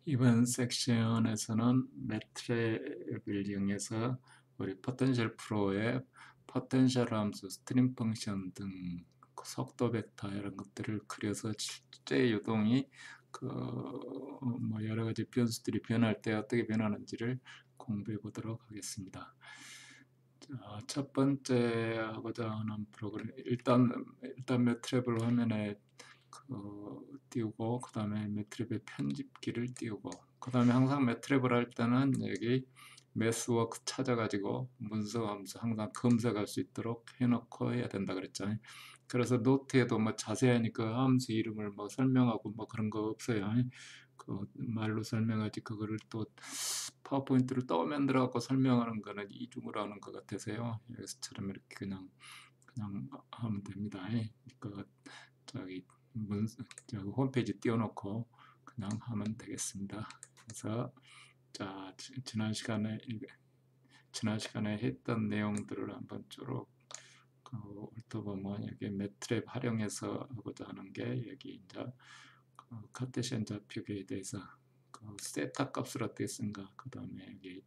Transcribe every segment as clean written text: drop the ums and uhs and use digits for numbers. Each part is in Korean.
이번 섹션에서는 매트랩을 이용해서 우리 포텐셜 프로의 포텐셜 함수, 스트림 펑션 등 속도 벡터 이런 것들을 그려서 실제 요동이 여러 가지 변수들이 변할 때 어떻게 변하는지를 공부해 보도록 하겠습니다. 자, 첫 번째 하고자 하는 프로그램 일단 매트랩을 화면에 띄우고 그 다음에 매트랩의 편집기를 띄우고 그 다음에 항상 매트랩을 할 때는 여기 매스워크 찾아가지고 문서 함수 항상 검색할 수 있도록 해놓고 해야 된다 그랬잖아요. 그래서 노트에도 뭐 자세하니 그 함수 이름을 뭐 설명하고 뭐 그런 거 없어요. 그 말로 설명하지 그거를 또 파워포인트를 또 만들어갖고 설명하는 거는 이중으로 하는 것 같아서요. 여기서처럼 이렇게 그냥 하면 됩니다. 그 저기 저기 홈페이지 띄워놓고 그냥 하면 되겠습니다. 그래서 자 지난 시간에 했던 내용들을 한번 쭉 훑어보면 여기 매트랩 활용해서 하고자 하는 게 여기 이제 카테시안 좌표계에 대해서 세타 값을 어떻게 쓴가, 그 다음에 여기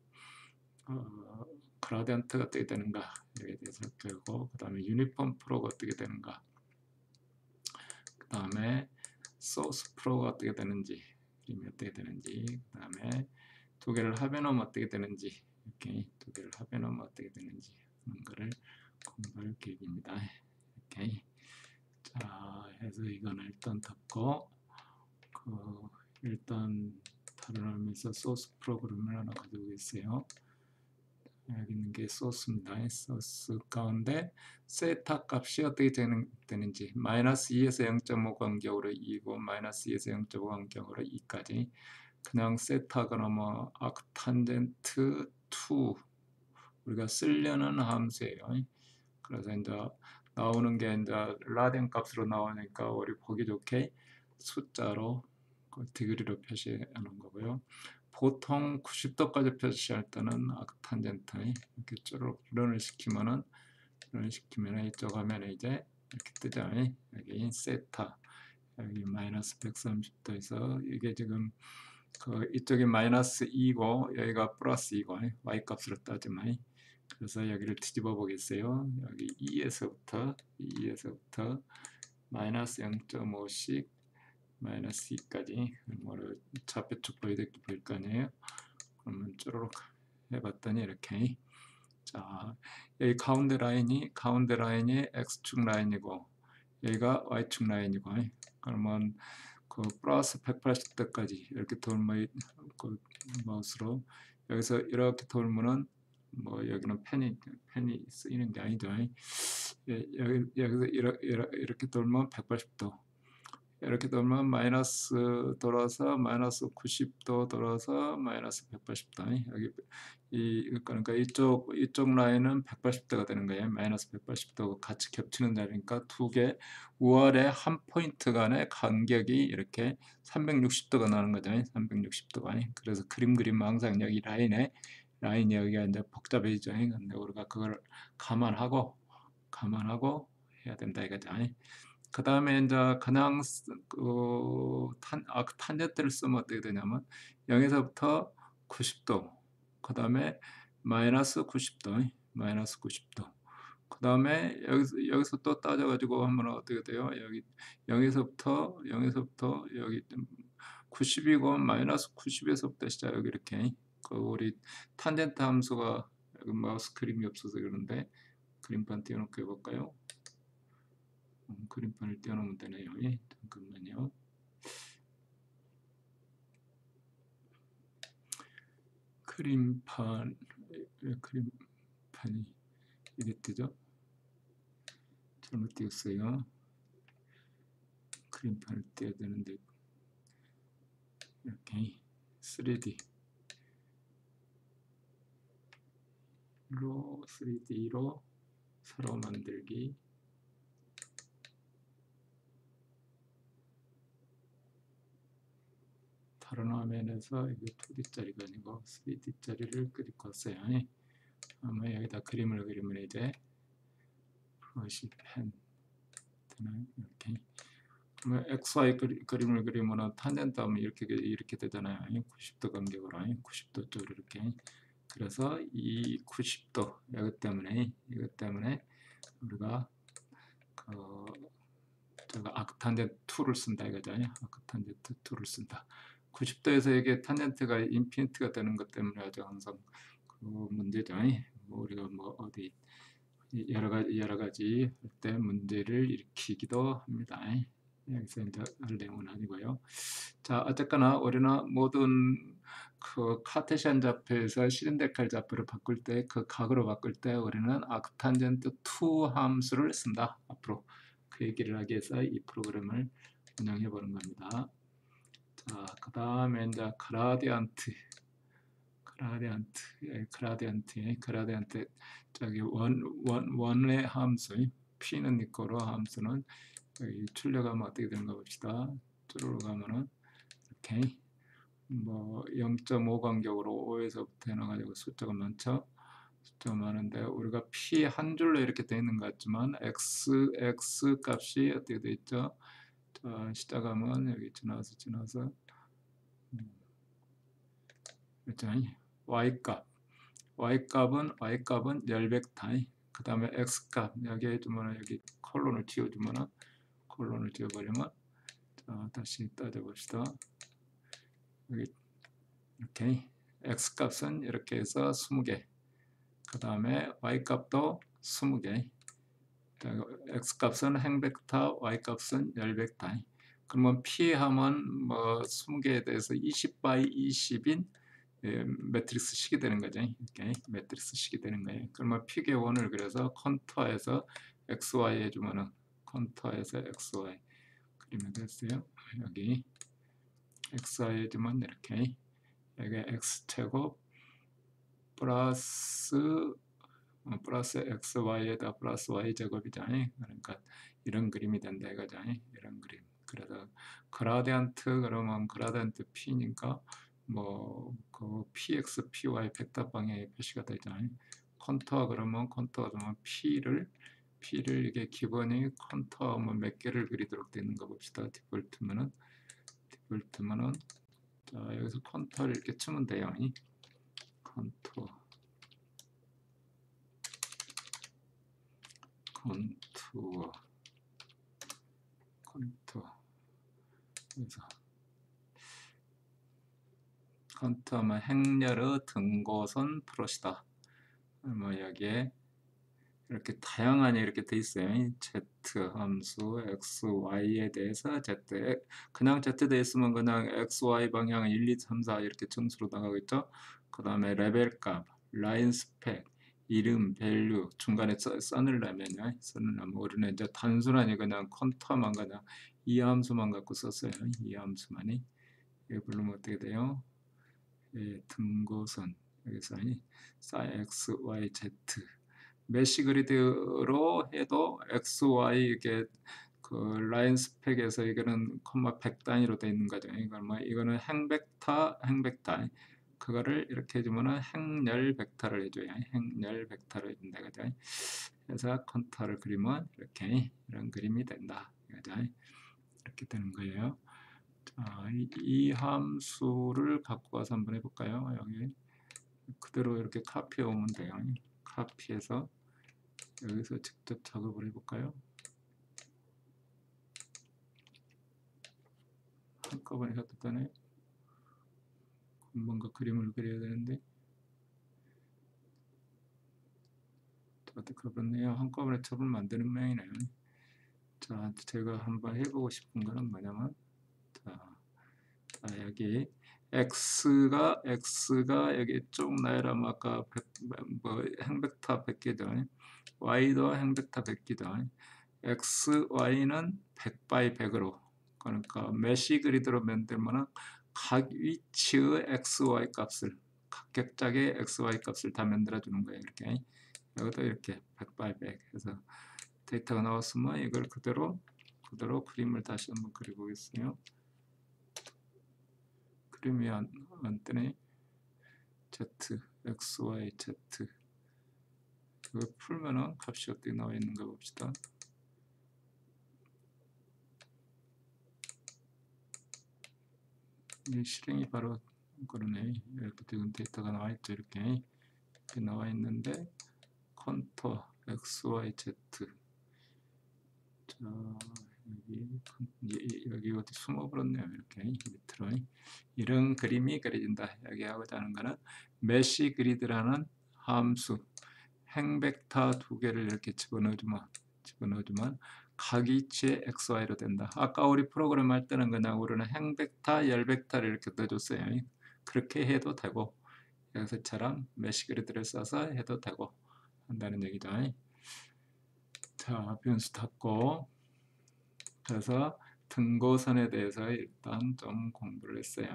그라디언트가 어떻게 되는가 여기에 대해서 배우고, 그 다음에 유니폼 프로가 어떻게 되는가, 그 다음에 소스 프로가 어떻게 되는지, 그림이 어떻게 되는지, 그 다음에 두 개를 합해놓으면 어떻게 되는지, 이렇게 두 개를 합해놓으면 어떻게 되는지 하는 거를 공부할 계획입니다. 이렇게 자 해서 이거는 일단 덮고 일단 다른 의미에서 소스 프로그램을 하나 가지고 있어요. 여기 있는 게 소스입니다. 소스 가운데 세타 값이 어떻게 되는지 마이너스 2에서 0.5 간격으로 2고 마이너스 2에서 0.5 간격으로 2까지 그냥 세타거나 뭐 아크탄젠트 2 우리가 쓰려는 함수예요. 그래서 이제 나오는 게 이제 라디안 값으로 나오니까 우리 보기 좋게 숫자로 디그리로 표시하는 거고요. 보통 90도까지 표시할 때는 아크탄젠트 이렇게 쭉 런을 시키면은 이쪽 화면에 이제 이렇게 뜨죠. 여기 세타 여기 마이너스 130도에서 이게 지금 이쪽이 마이너스 2고 여기가 플러스 2고 y 값으로 따지면, 그래서 여기를 뒤집어 보겠어요. 여기 2에서부터 마이너스 0.5씩 마이너스 2까지 뭐를 좌표축 보일 거 아니에요. 그러면 쪼르륵 해봤더니 이렇게 자 여기 가운데 라인이 x축 라인이고 여기가 y축 라인이고, 그러면 플러스 180도까지 이렇게 돌면 마우스로 여기서 이렇게 돌면은 여기는 펜이 쓰이는 게 아니죠. 여기서 이렇게 돌면 180도, 이렇게 돌면 마이너스 돌아서 마이너스 90도 돌아서 마이너스 180도. 여기 그러니까 이쪽 라인은 180도가 되는 거예요. 마이너스 180도 같이 겹치는 자리니까 두 개 우아래 한 포인트 간의 간격이 이렇게 360도가 나는 거죠. 360도가. 그래서 그림 그리면 항상 여기 라인이 여기가 이제 복잡해지죠. 근데 우리가 그걸 감안하고 해야 된다 이거죠. 그 다음에 이제 그냥 탄젠트를 쓰면 어떻게 되냐면 0에서부터 90도, 그 다음에 마이너스 90도, 그 다음에 여기서 또 따져가지고 하면 어떻게 돼요? 여기 0에서부터 여기 90이고 마이너스 90에서부터 시작 여기 이렇게 우리 탄젠트 함수가 여기 마우스 그림이 없어서 그러는데 그림판 띄워놓고 해볼까요? 그림판을 띄워놓으면 되네요. 잠깐만요. 왜 그림판이 이게 뜨죠? 잘못 띄웠어요. 그림판을 띄워야 되는데 이렇게 3D로 새로 만들기, 다른 화면에서 이게 2D짜리가 아니고 3D짜리를 클릭했어요. 아마 여기다 그림을 그리면 이제 브러시 펜 되나요? 이렇게 그러면 XY 그림을 그리면 탄젠트 하면 이렇게 되잖아요. 90도 간격으로 90도 쪽으로 이렇게. 그래서 이 90도 이것 때문에 우리가 그 제가 아크탄젠트 2를 쓴다 이거죠. 아크탄젠트 2를 쓴다. 90도에서 이게 탄젠트가 인피니트가 되는 것 때문에 아주 항상 그 문제죠. 뭐 우리가 뭐 어디 여러 가지 할 때 문제를 일으키기도 합니다. 여기서 이제 할 내용은 아니고요. 자, 어쨌거나 우리는 모든 그 카테시안 좌표에서 시린데칼 좌표를 바꿀 때 그 각으로 바꿀 때 우리는 아크탄젠트 2 함수를 쓴다. 앞으로 그 얘기를 하기 위해서 이 프로그램을 운영해 보는 겁니다. 자, 그 다음에 이제 그라디언트 저기 원의 함수 p는 있고로 함수는 여기 출력하면 어떻게 되는가 봅시다. 쭈르르 가면은 이렇게 뭐 0.5 간격으로 5에서부터 해놔가지고 숫자가 많죠. 숫자가 많은데 우리가 p 한 줄로 이렇게 되어 있는 것 같지만 x 값이 어떻게 되어 있죠? 자, 시작하면 여기 지나서 그렇죠? y 값은 열벡터. 그 다음에 x 값 여기 해주면 여기 콜론을 지워주면은 콜론을 지워버리면 자, 다시 따져봅시다. 여기 이렇게 x 값은 이렇게 해서 20개. 그 다음에 y 값도 20개. x 값은 행벡터, y 값은 열벡터. 그러면 p 하면 뭐 20개에 대해서 20 by 20인 매트릭스 식이 되는 거죠. 이렇게 매트릭스 식이 되는 거예요. 그러면 픽의 원을 그래서 컨투어에서 xy 해주면은 컨투어에서 xy 그리면 됐어요. 여기 xy 해주면 이렇게 여기 x제곱 플러스 xy에다 플러스 y제곱이죠. 그러니까 이런 그림이 된다 이거죠. 이런 그림. 그래서 그라디언트 그러면 그라디언트 p니까 뭐그 px, py 벡터 방향의 표시가 되죠. 컨투어 그러면 컨투어 그러면 p를 이게 기본이 컨투어 뭐 몇 개를 그리도록 되는 거 봅시다. 디폴트면은 자 여기서 컨투어를 이렇게 치면 돼요. 컨투어 그래서 컨투어면 행렬의 등고선 프로시다. 뭐 여기에 이렇게 다양하게 이렇게 돼 있어요. z 함수 x, y에 대해서 z 그냥 z 돼 있으면 그냥 x, y 방향 1, 2, 3, 4 이렇게 정수로 나가겠죠. 그 다음에 레벨 값, 라인 스펙, 이름, 밸류 중간에 써놓으려면요. 우리는 이제 단순하게 그냥 컨투어만 그냥 이 함수만 갖고 썼어요. 이 함수만이. 이거 부르면 어떻게 돼요? 예, 등고선 여기서 x, y, z 메시 그리드로 해도 x, y 이게 그 라인 스펙에서 이거는 콤마 100 단위로 되어 있는 거죠. 이거는 행벡터 그거를 이렇게 해주면은 행렬 벡터를 해줘요. 행렬 벡터를 해준다 그죠? 그래서 컨투어를 그리면 이렇게 이런 그림이 된다. 그죠? 이렇게 되는 거예요. 자, 이 함수를 갖고 와서 한번 해볼까요? 여기 그대로 이렇게 카피해 오면 돼요. 카피해서 여기서 직접 작업을 해볼까요? 한꺼번에 해도 되나요? 뭔가 그림을 그려야 되는데 그렇네요. 한꺼번에 첩을 만드는 모양이네요. 자, 제가 한번 해보고 싶은 거는 뭐냐면 자 여기 x가 여기 쭉 나열하면 아까 뭐 행벡터 100개죠. y도 행벡터 100개죠. x, y는 100 by 100으로 그러니까 메시 그리드로 만들면 각 위치의 x, y 값을 각각 짝의 x, y 값을 다 만들어 주는 거예요. 이렇게 여기도 이렇게 100 by 100 해서 데이터가 나왔으면 이걸 그대로 그림을 다시 한번 그려보겠어요. 그림이 안 뜨네. z, x, y, z 이걸 풀면은 값이 어떻게 나와 있는가 봅시다. 이 실행이 바로 그러네. 이렇게 지금 데이터가 나와 있죠. 이렇게 나와 있는데 컨터 x, y, z. 자, 여기 어디 숨어버렸네요. 이렇게 밑으로 이런 그림이 그려진다. 여기 하고자 하는 거는 메시 그리드라는 함수 행벡터 두 개를 이렇게 집어넣어주면 각 위치에 x, y로 된다. 아까 우리 프로그램 할 때는 그냥 우리는 행벡터, 열벡터를 이렇게 넣어줬어요. 그렇게 해도 되고 여기서처럼 메시 그리드를 써서 해도 되고 한다는 얘기죠. 자, 변수 닫고 그래서 등고선에 대해서 일단 좀 공부를 했어요.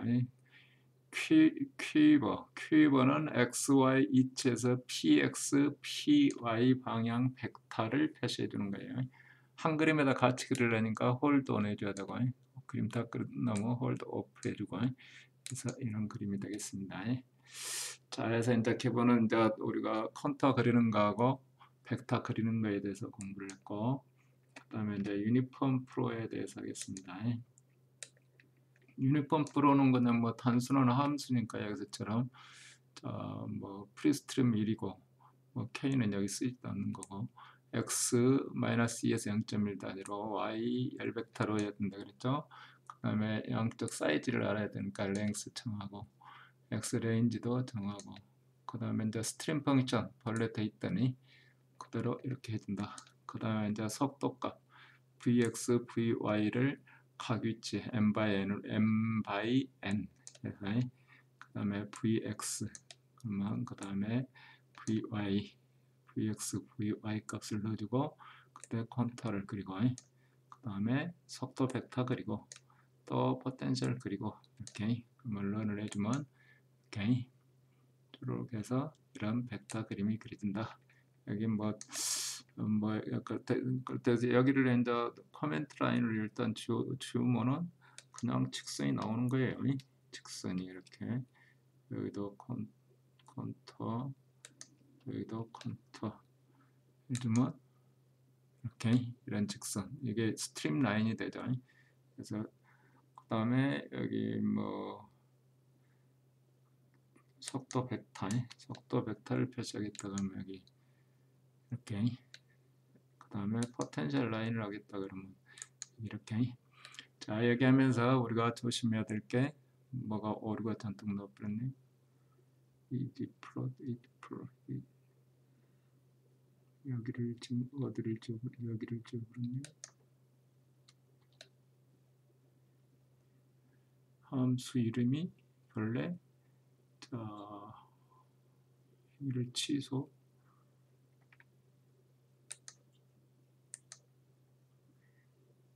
퀴버는 XY 이치에서 PX, PY 방향 벡터를 표시해 주는 거예요. 한 그림에다 같이 그리려니까 홀드 온 해줘야 되고 그림 다 끝나면 홀드 오프 해주고 그래서 이런 그림이 되겠습니다. 자, 그래서 이제 기본은 이제 우리가 컨터 그리는 거하고 벡터 그리는 거에 대해서 공부를 했고 그 다음에 이제 유니폼 프로에 대해서 하겠습니다. 유니폼 프로는 그냥 뭐 단순한 함수니까 여기서처럼 뭐 프리스트림 1이고 뭐 k는 여기 쓰지도 않는 거고 x-2에서 0.1 단위로 y 열벡터로 해야 된다 그랬죠. 그 다음에 양적 사이즈를 알아야 되니까 랭스 정하고 x 레인지도 정하고 그 다음에 이제 스트림 펑션 벌레 돼 있더니 그대로 이렇게 해준다. 그 다음에 이제 속도값 vx, vy를 각 위치 m by n 해서 그 다음에 vx 그러면 그 다음에 vx, vy 값을 넣어주고 그때 컨터를 그리고 그 다음에 속도 벡터 그리고 또 포텐셜 그리고 이렇게 그러면 런을 해주면 이렇게 쭉 해서 이런 벡터 그림이 그려진다. 여기 그래서 여기를 이제 코멘트 라인을 일단 지우면은 그냥 직선이 나오는 거예요. 직선이 이렇게 여기도 컨터 여기도 컨터 해주면 이렇게 이런 직선 이게 스트림 라인이 되죠. 그래서 그 다음에 여기 뭐 속도 벡터를 표시하겠다 그러면 여기 이렇게 그 다음에 포텐셜 라인을 하겠다 그러면 이렇게 자 여기 하면서 우리가 조심해야 될 게 뭐가 오류가 잔뜩 넣어버렸네. 20% 여기를 지금 어디를 여기를 지워버렸네. 함수 이름이 벌레 자 이를 취소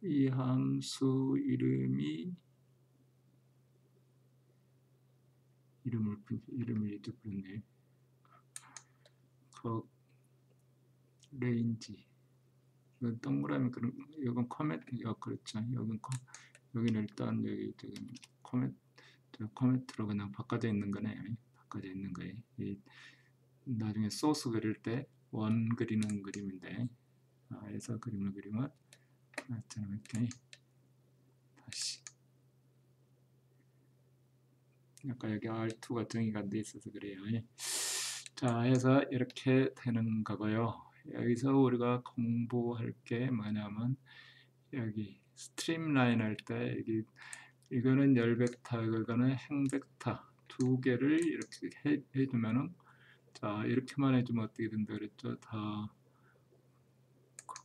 이 함수 이름이 이름을 잊어버렸네. 그 레인지 이건 동그라미 그런 이건 커멘트 그렇죠. 여기는 일단 여기 지금 코멘트로 그냥 바꿔져 있는 거네. 바꿔져 있는 거예요. 나중에 소스 그릴 때 원 그리는 그림인데 해서 그림을 그리면 이렇게 다시 아까 여기 R2가 정의가 안 돼 있어서 그래요. 자 해서 이렇게 되는 거고요. 여기서 우리가 공부할 게 뭐냐면 여기 스트림라인 할 때 이거는 열벡터 이거는 행벡터 두 개를 이렇게 해주면은 자 이렇게만 해주면 어떻게 된다 그랬죠? 다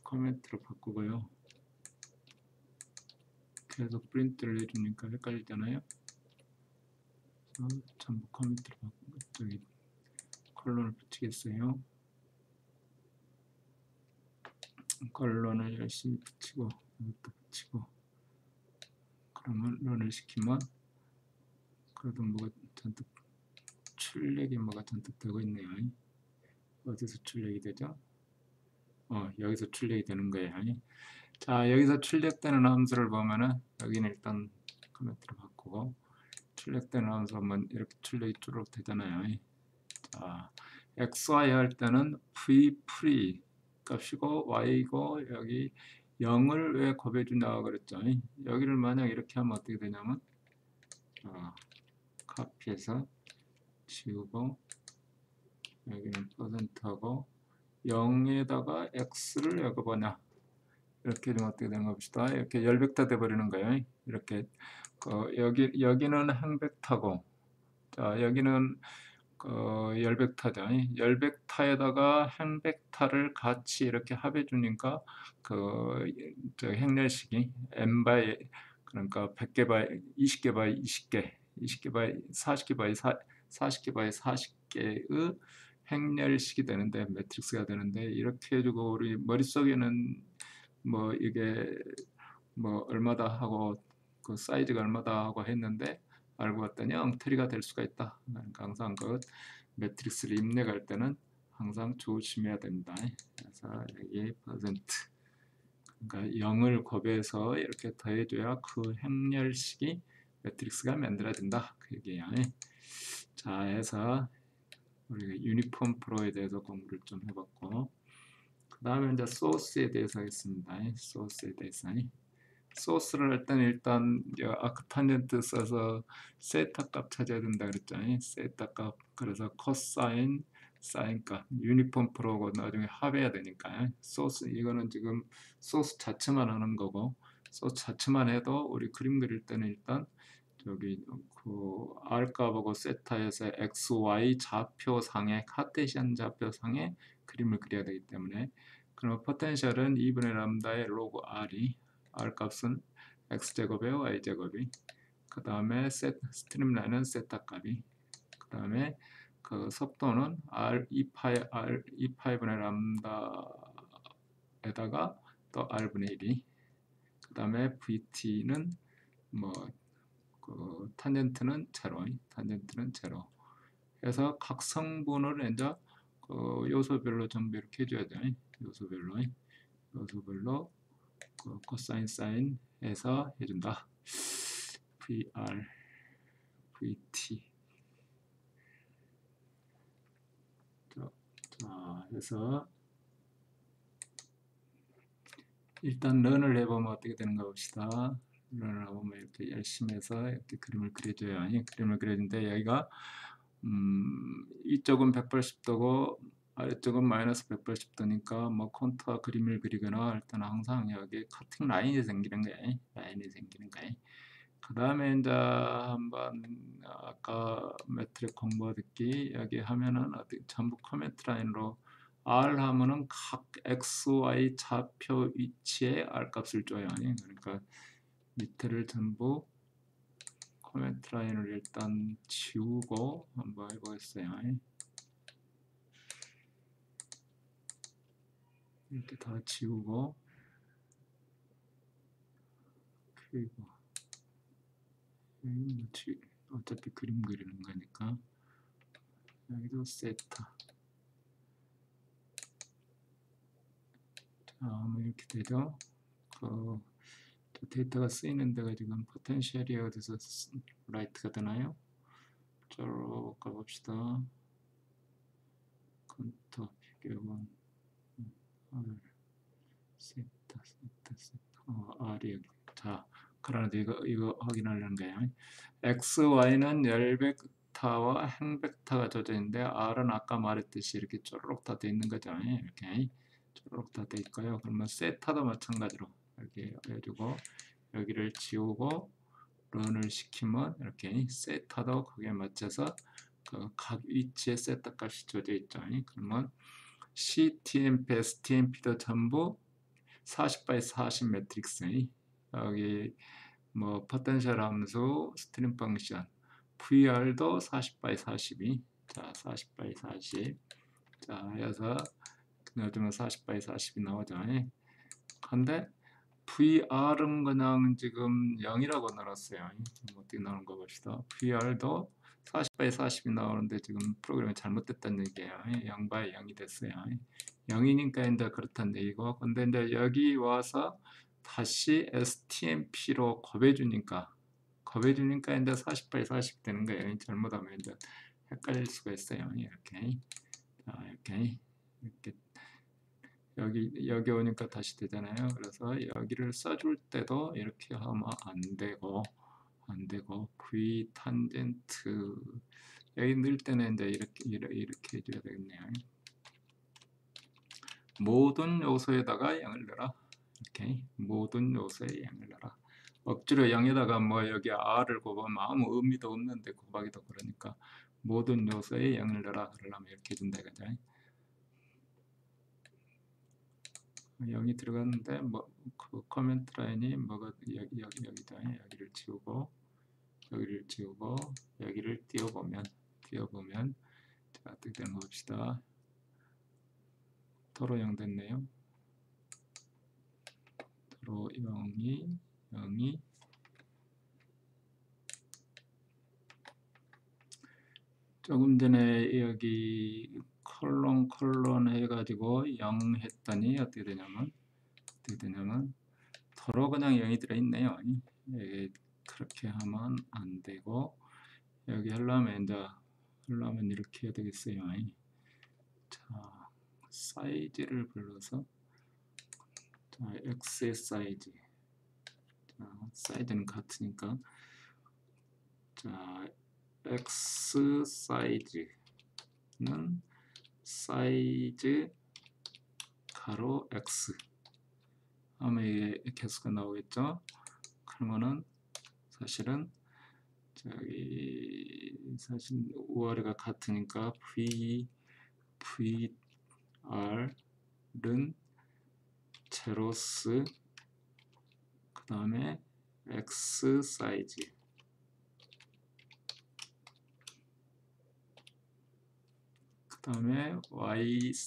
코멘트로 바꾸고요. 계속 프린트를 해주니까 헷갈리잖아요. 전부 코멘트로 바꾸고 저기 컬러를 붙이겠어요. 컬러를 열심히 붙이고 이것도 붙이고 그러면 런을 시키면 그래도 뭐가 잔뜩 출력이 뭐가 잔뜩 되고 있네요. 어디서 출력이 되죠? 여기서 출력이 되는 거예요. 자 여기서 출력되는 함수를 보면은 여기는 일단 코멘트로 바꾸고 출력되는 함수 하면 이렇게 출력이 쭉 되잖아요. 자 xy 할 때는 v 프리 값이고 y고 여기 0을 왜 곱해주냐고 그랬죠. 여기를 만약 이렇게 하면 어떻게 되냐면 copy해서 지우고 여기는 %하고 0에다가 x를 여기 뭐냐 이렇게 되면 어떻게 되는 가 봅시다. 이렇게 열벡터 돼버리는 거예요. 이렇게 여기는 행벡터고 자 여기는 열벡터죠. 열벡터에다가 행벡터를 같이 이렇게 합해 주니까 행렬식이 n 바이 그러니까 100개 바이 20개 바이 20개 20개 바이 40개 바이 40개 바이 40개의 행렬식이 되는데 매트릭스가 되는데 이렇게 해주고 우리 머릿속에는 뭐 이게 뭐 얼마다 하고 그 사이즈가 얼마다 하고 했는데 알고 봤더니 엉터리가 될 수가 있다. 그러니까 항상 그 매트릭스를 입력할 때는 항상 조심해야 됩니다. 그래서 여기 퍼센트 그러니까 0을 곱해서 이렇게 더해줘야 그 행렬식이 매트릭스가 만들어진다. 그 얘기예요. 자, 해서 우리가 유니폼 프로에 대해서 공부를 좀 해봤고 그 다음에 이제 소스에 대해서 하겠습니다. 소스에 대해서 소스를 할 때는 일단 아크탄젠트 써서 세타 값 찾아야 된다 그랬죠. 세타 값 그래서 코사인 사인 값 유니폼 프로고 나중에 합해야 되니까 소스 이거는 지금 소스 자체만 하는 거고 소스 자체만 해도 우리 그림 그릴 때는 일단 저기 그 R 값하고 세타에서 x, y 좌표상의 카테시안 좌표상의 그림을 그려야 되기 때문에 그럼 포텐셜은 2분의 람다의 로그 R이 R 값은 x제곱에 y제곱이 그 다음에 스트림라인은 세타 값이 그 다음에 그 속도는 R 2파이분의 람다에다가 또 R분의 1이 그 다음에 VT는 뭐 그 탄젠트는 제로 그래서 각 성분을 이제 그 요소별로 전부 이렇게 해줘야죠. 요소별로 그 코사인 사인 해서 해준다. VR, VT 자 해서 일단 런을 해보면 어떻게 되는가 봅시다. 런을 해보면 이렇게 열심히 해서 이렇게 그림을 그려줘야 그림을 그려주는데 여기가 이쪽은 180도고 아래쪽은 마이너스 180도니까 뭐 콘투어 그림을 그리거나 할 때는 항상 여기 커팅 라인이 생기는 거예요. 그 다음에 이제 한번 아까 매트릭 공부 듣기 여기 하면은 전부 커멘트 라인으로 R 하면은 각 X, Y 좌표 위치에 R 값을 줘요. 그러니까 밑에를 전부 코멘트 라인을 일단 지우고 한번 해보겠어요. 이렇게 다 지우고 그리고 어차피 그림 그리는 거니까 여기도 세타 자 이렇게 되죠. 그 데이터가 쓰이는 데가 지금 포텐셜이 어디서 라이트가 되나요? 저로 가봅시다. 컨터 비교원 R 세타 R이 여기 자 그러는데 이거 확인하려는 거예요. X, Y는 열벡터와 행벡터가 젖어 있는데 R은 아까 말했듯이 이렇게 쪼르륵 다 돼 있는 거죠. 이렇게 쪼르륵 다 돼 있고요. 그러면 세타도 마찬가지로 이렇게 해주고 여기를 지우고 런을 시키면 이렇게 세타도 거기에 맞춰서 그 각 위치에 세타 값이 젖어 있죠. 그러면 CTMP, STMP도 전부 40x40 매트릭스 여기 뭐 포텐셜 함수, 스트림 펑션, VR도 40x40이 자 40x40 자 해서 넣어주면 40x40이 나오죠. 근데 VR은 그냥 지금 0이라고 넣었어요. 어떻게 나오는 거 봅시다. VR도 40x40이 나오는데 지금 프로그램이 잘못됐다는 얘기예요. 0/0이 됐어요. 0이니까 이제 그렇다는 얘기고 근데 이제 여기 와서 다시 STMP로 곱해주니까 이제 40x40 되는 거예요. 잘못하면 이제 헷갈릴 수가 있어요. 이렇게 자, 이렇게 여기 오니까 다시 되잖아요. 그래서 여기를 써줄 때도 이렇게 하면 안 되고 안 되고 V 탄젠트 여기 넣을 때는 이제 이렇게 해줘야 되겠네요. 모든 요소에다가 0을 넣어라. 이렇게 모든 요소에 0을 넣어라. 억지로 0에다가 뭐 여기 R을 곱하면 아무 의미도 없는데 곱하기도 그러니까 모든 요소에 0을 넣어라. 그러려면 이렇게 해준다 이거죠. 0이 들어갔는데 뭐 그 커멘트 라인이 뭐가 여기다 여기를 지우고 여기를 지우고 여기를 띄워보면 자 어떻게 되는 거 봅시다. 도로 0 됐네요. 도로 0이 조금 전에 여기 컬론 해가지고 0 했더니 어떻게 되냐면 도로 그냥 0이 들어있네요. 그렇게 하면 안 되고 여기 하려면 이렇게 해야 되겠어요. 자 사이즈를 불러서 자 x의 사이즈 자 사이즈는 같으니까 자 x 사이즈는 사이즈 가로 x 하면 이게 개수가 나오겠죠. 그러면은 사실은 저기 사실 우아래가 같으니까 VR은 제로스 그 다음에 X 사이즈 그 다음에 YVT도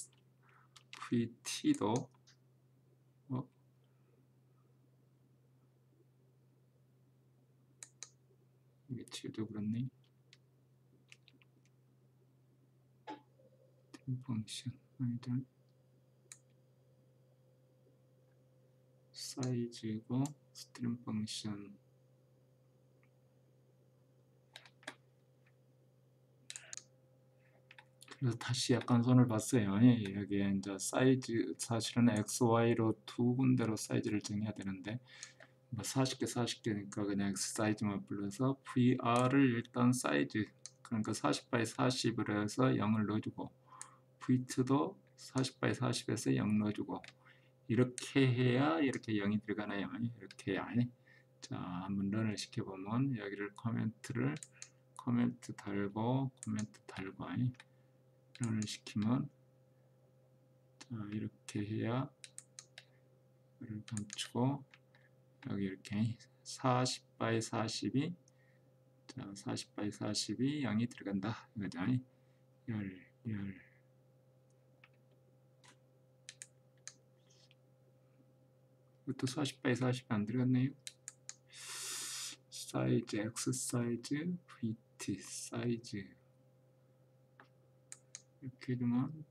이게 지우도 그렇네. 펑션 아니다. 사이즈고 스트림 펑션 그래서 다시 약간 손을 봤어요. 여기에 이제 사이즈 사실은 XY로 두 군데로 사이즈를 정해야 되는데 뭐 40개 40개니까 그냥 X 사이즈만 불러서 VR을 일단 사이즈 그러니까 40x 40으로 해서 0을 넣어주고 V2도 40x 40에서 0 넣어주고 이렇게 해야 이렇게 0이 들어가나요? 이렇게 해야 자 한번 런을 시켜보면 여기를 코멘트 달고 런을 시키면 자 이렇게 해야 이를 감추고 여기 이렇게 40x 40이 자 40x 40이 0이 들어간다 이거죠. 이것도 40x 40이 안 들어갔네요. 사이즈 X 사이즈 VT 사이즈 이렇게 해주면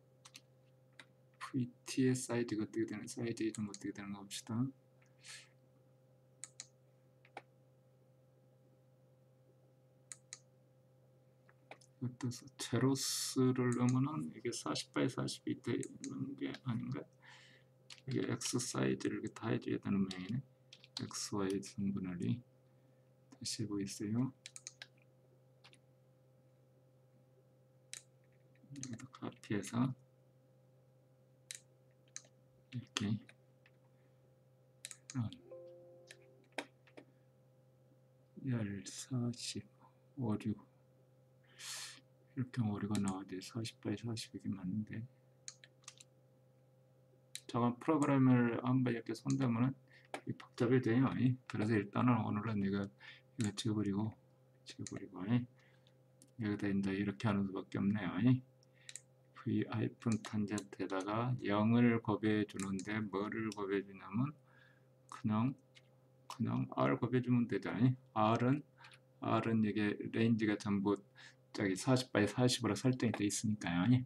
VT의 사이즈가 어떻게 되는 사이즈 좀 어떻게 되는 거 봅시다. 이것도 제로스를 넣으면은 이게 40x 40이 되는 게 아닌가? 이게 X 사이즈를 이렇게 다 해줘야 되는 모양이네. XY 성분할이 다시 해보겠어요. 여기도 카피해서 이렇게 열 40 56 이렇게 오류가 나와야 40x 40이게 맞는데 저건 프로그램을 한번 이렇게 손대면은 복잡해져요. 그래서 일단은 오늘은 이거 지워버리고 여기다 이제 이렇게 하는 수밖에 없네요. V-탄젠트에다가 0을 곱해 주는데 뭐를 곱해 주냐면 그냥 R 곱해 주면 되죠. R은 이게 레인지가 전부 저기 40x 40으로 설정이 되어 있으니까요.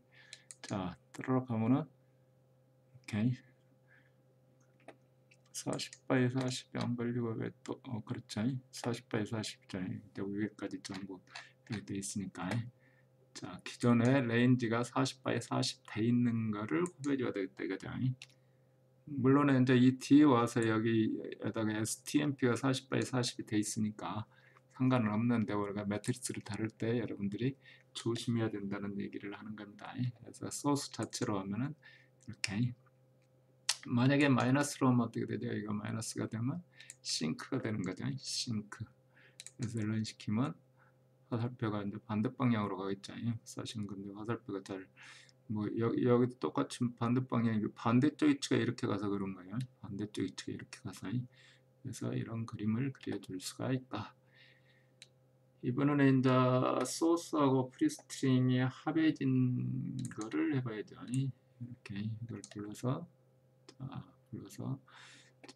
자 들어가 보면은 오케이 40x 40이 안 걸리고 왜 또 그렇죠. 40x 40죠. 위에까지 전부 이렇게 되어 있으니까 자 기존에 레인지가 40x 40 돼 있는 거를 곱해줘야 되겠다 이거죠. 물론 이제 이 뒤에 와서 여기에다가 STMP가 40x 40이 돼 있으니까 상관은 없는데 우리가 매트릭스를 다룰 때 여러분들이 조심해야 된다는 얘기를 하는 겁니다. 그래서 소스 자체로 하면은 이렇게 만약에 마이너스로 하면 어떻게 되죠? 이거 마이너스가 되면 싱크가 되는 거죠. 싱크. 그래서 이런 시키면 화살표가 이제 반대 방향으로 가겠죠. 사신 건데 화살표가 잘 뭐 여기도 똑같이 반대 방향이 반대쪽 위치가 이렇게 가서 그런 거예요. 반대쪽 위치가 이렇게 가서 그래서 이런 그림을 그려줄 수가 있다. 이번에는 이제 소스하고 프리스트림이 합해진 거를 해봐야죠. 이렇게 이걸 불러서 자,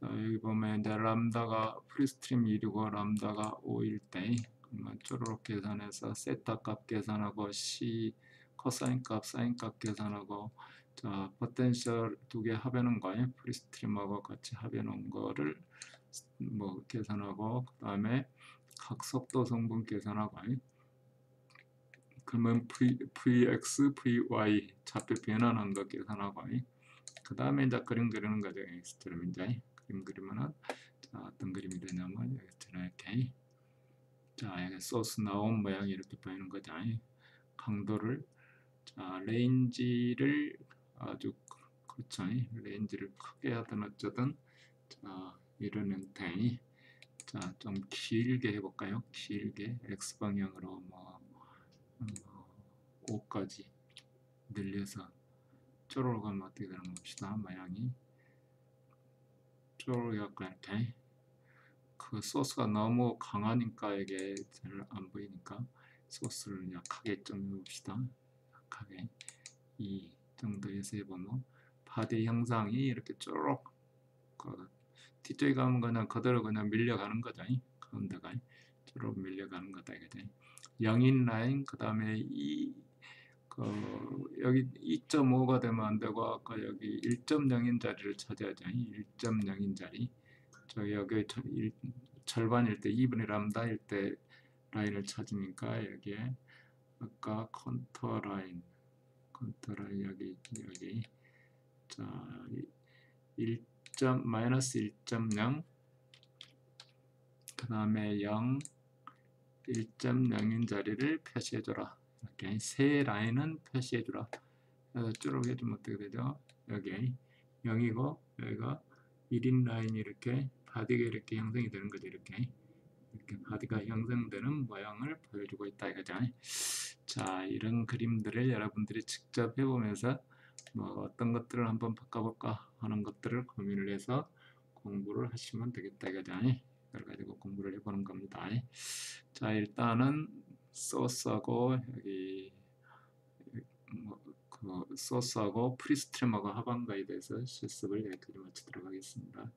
여기 보면 이제 람다가 프리스트림 1이고 람다가 5일 때 그러면 쪼르륵 계산해서 세타 값 계산하고 C 코사인 값, 사인 값 계산하고 자, 포텐셜 두 개 합해놓은 거예요. 프리스트림하고 같이 합해놓은 거를 뭐 계산하고 그 다음에 각 속도 성분 계산하고 그러면 Vx, Vy 좌표 변환한 거 계산하고 그 다음에 이제 그림 그리는 거죠. X처럼 이제 그림 그리면은 자, 어떤 그림이 되냐면 여기처럼 이렇게 자, 여기 소스 나온 모양이 이렇게 보이는 거죠. 강도를 자, 레인지를 아주 그렇죠. 레인지를 크게 하든 어쩌든 자, 이런 형태 자, 좀 길게 해볼까요? 길게 X 방향으로 뭐 5까지 늘려서 쪼로로 가면 어떻게 되는 봅시다. 모양이 쪼로로 약간 이렇게 그 소스가 너무 강하니까 이게 잘 안 보이니까 소스를 약하게 좀 해봅시다. 약하게 이 정도에서 해보면 바디 형상이 이렇게 쭉 그 뒤쪽에 가면 그냥 그대로 그냥 밀려가는 거죠. 가운데가 쭉 밀려가는 거다 이거죠. 영인 라인 그 다음에 여기 2.5가 되면 안 되고 아까 여기 1.0인 자리를 찾아야죠. 1.0인 자리. 저 여기 절반일 때 2분의 람다일 때 라인을 찾으니까 여기에 아까 컨터 라인 여기 자 마이너스 1.0 그 다음에 0 1.0인 자리를 표시해줘라. 이렇게 세 라인은 표시해주라. 그래서 쭉 해주면 어떻게 되죠? 여기 0이고 여기가 1인 라인이 이렇게 바디가 이렇게 형성이 되는 거죠. 이렇게 바디가 형성되는 모양을 보여주고 있다 이거죠. 자, 이런 그림들을 여러분들이 직접 해보면서 뭐 어떤 것들을 한번 바꿔볼까 하는 것들을 고민을 해서 공부를 하시면 되겠다 이거죠. 이걸 가지고 공부를 해보는 겁니다. 자, 일단은 소스하고 여기 그 소스하고 프리스트림하고 합한 거에 대해서 실습을 여기까지 마치도록 하겠습니다.